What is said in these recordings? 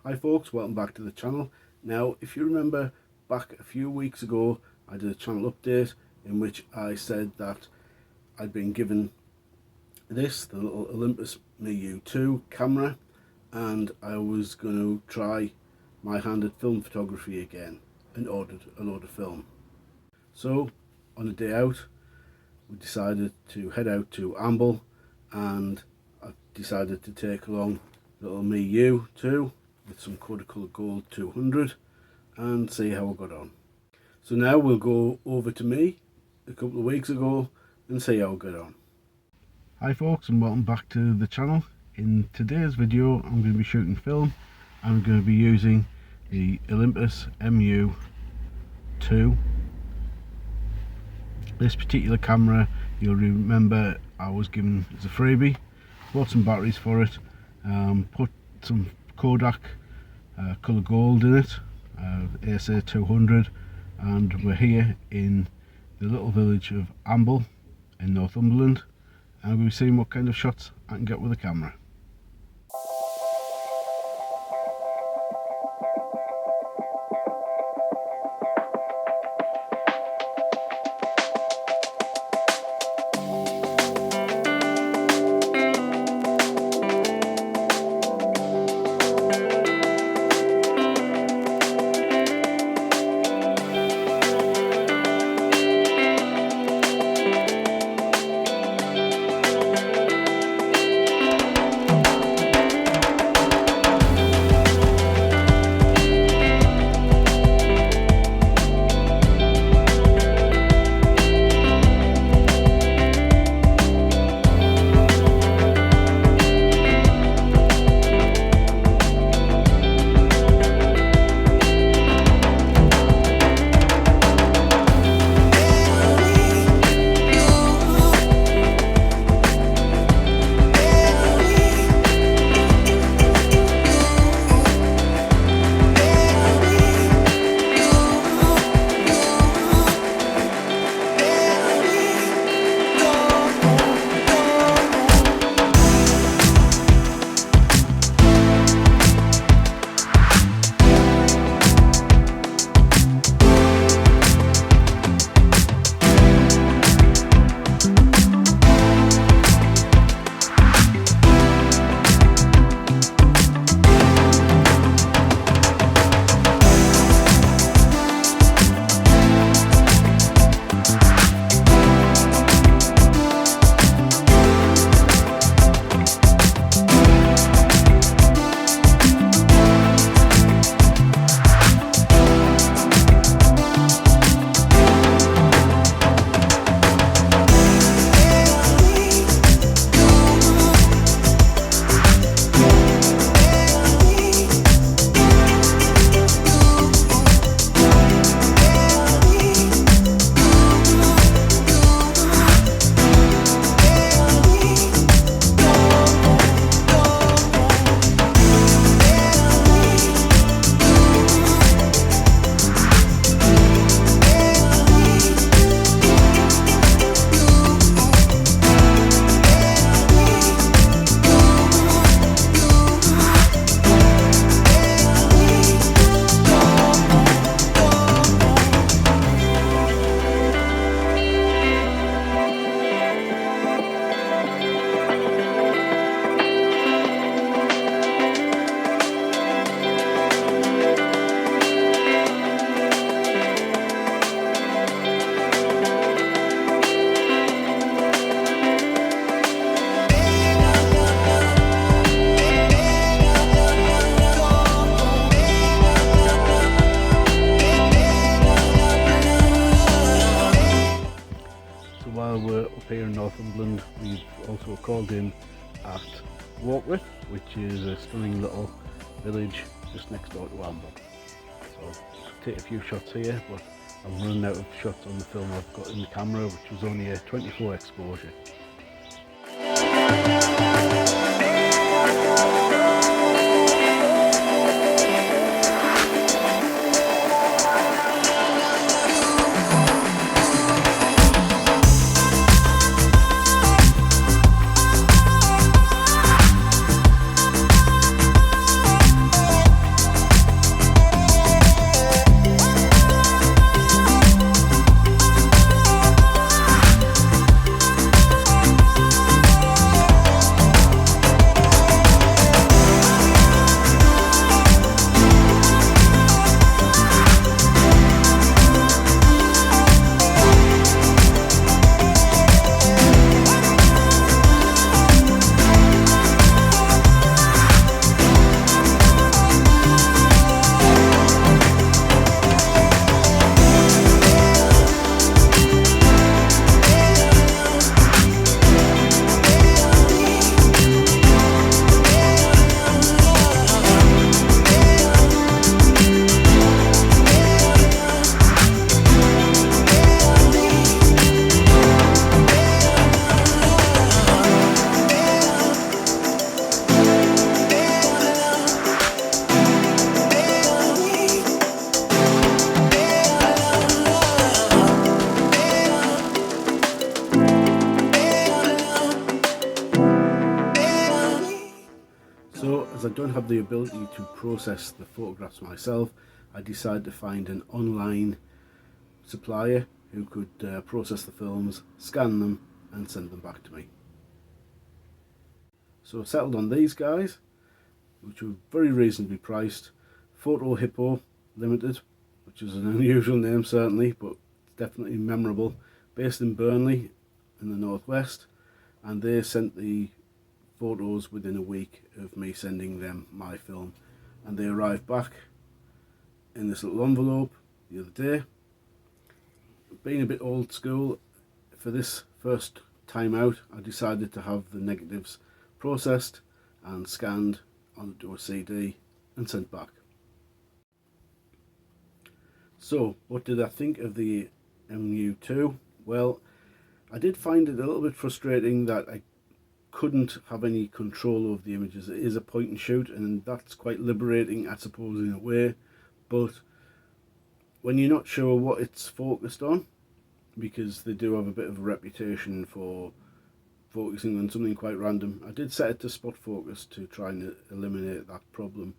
Hi folks, welcome back to the channel. Now if you remember back a few weeks ago I did a channel update in which I said that I'd been given this, the little Olympus MJU II camera, and I was going to try my hand at film photography again and ordered a load of film. So on a day out we decided to head out to Amble, and I decided to take along little MJU II with some Kodak Colour Gold 200 and see how I got on. So now we'll go over to me a couple of weeks ago and see how I got on. Hi folks, and welcome back to the channel. In today's video I'm going to be shooting film. I'm going to be using the Olympus MJU II. This particular camera, you'll remember I was given as a freebie. Bought some batteries for it, put some Kodak Colour Gold in it, ASA 200, and we're here in the little village of Amble in Northumberland, and we'll be seeing what kind of shots I can get with the camera. While we're up here in Northumberland, we've also called in at Warkworth, which is a stunning little village just next door to Amble. So take a few shots here, but I'm running out of shots on the film I've got in the camera, which was only a 24 exposure. have the ability to process the photographs myself, I decided to find an online supplier who could process the films, scan them and send them back to me. So I settled on these guys, which were very reasonably priced. Photo Hippo Limited, which is an unusual name certainly, but definitely memorable, based in Burnley in the northwest, and they sent the photos within a week of me sending them my film, and they arrived back in this little envelope the other day. Being a bit old school, for this first time out I decided to have the negatives processed and scanned onto a CD and sent back. So what did I think of the MJU II? Well, I did find it a little bit frustrating that I couldn't have any control over the images. It is a point and shoot, and that's quite liberating, I suppose, in a way, but when you're not sure what it's focused on, because they do have a bit of a reputation for focusing on something quite random, I did set it to spot focus to try and eliminate that problem,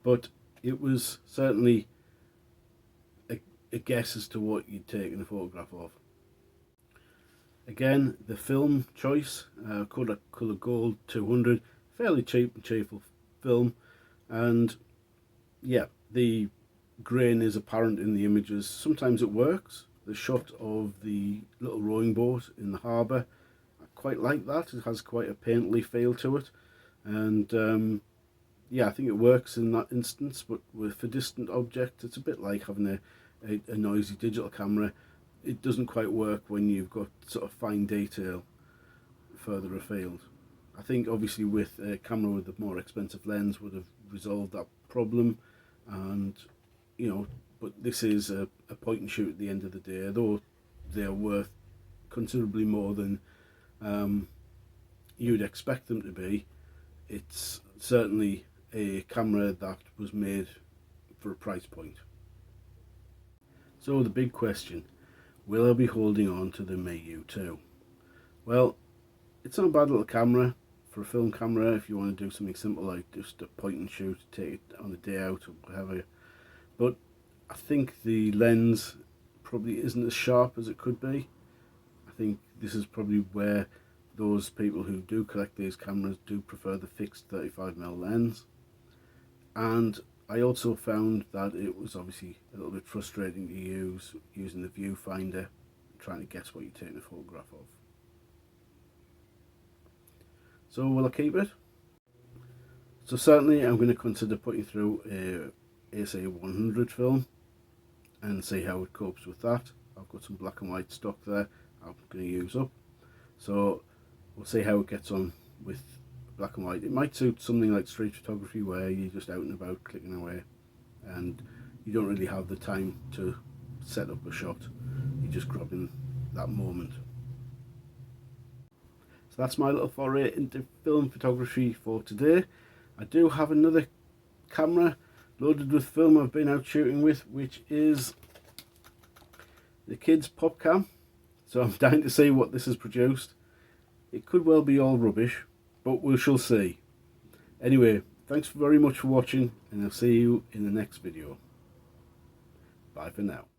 but it was certainly a guess as to what you'd taken a photograph of. Again, the film choice, Kodak Colour Gold 200, fairly cheap and cheerful film, and yeah, the grain is apparent in the images. Sometimes it works. The shot of the little rowing boat in the harbour, I quite like that. It has quite a painterly feel to it, and yeah, I think it works in that instance, but for distant objects it's a bit like having a noisy digital camera. It doesn't quite work when you've got sort of fine detail further afield. I think obviously with a camera with a more expensive lens would have resolved that problem, and you know, but this is a point and shoot at the end of the day, though they're worth considerably more than you'd expect them to be. It's certainly a camera that was made for a price point. So the big question, will I be holding on to the MJU II? Well, it's not a bad little camera for a film camera if you want to do something simple like just a point and shoot, take it on a day out or whatever. But I think the lens probably isn't as sharp as it could be. I think this is probably where those people who do collect these cameras do prefer the fixed 35mm lens. And I also found that it was obviously a little bit frustrating to use using the viewfinder, trying to guess what you're taking a photograph of. So will I keep it? So certainly I'm going to consider putting through a ASA100 film and see how it copes with that. I've got some black and white stock there I'm going to use up, so we'll see how it gets on with black and white. It might suit something like street photography where you're just out and about clicking away and you don't really have the time to set up a shot, you're just grabbing that moment. So that's my little foray into film photography for today. I do have another camera loaded with film I've been out shooting with, which is the kids' pop cam. So I'm dying to see what this has produced. It could well be all rubbish, but we shall see. Anyway, thanks very much for watching, and I'll see you in the next video. Bye for now.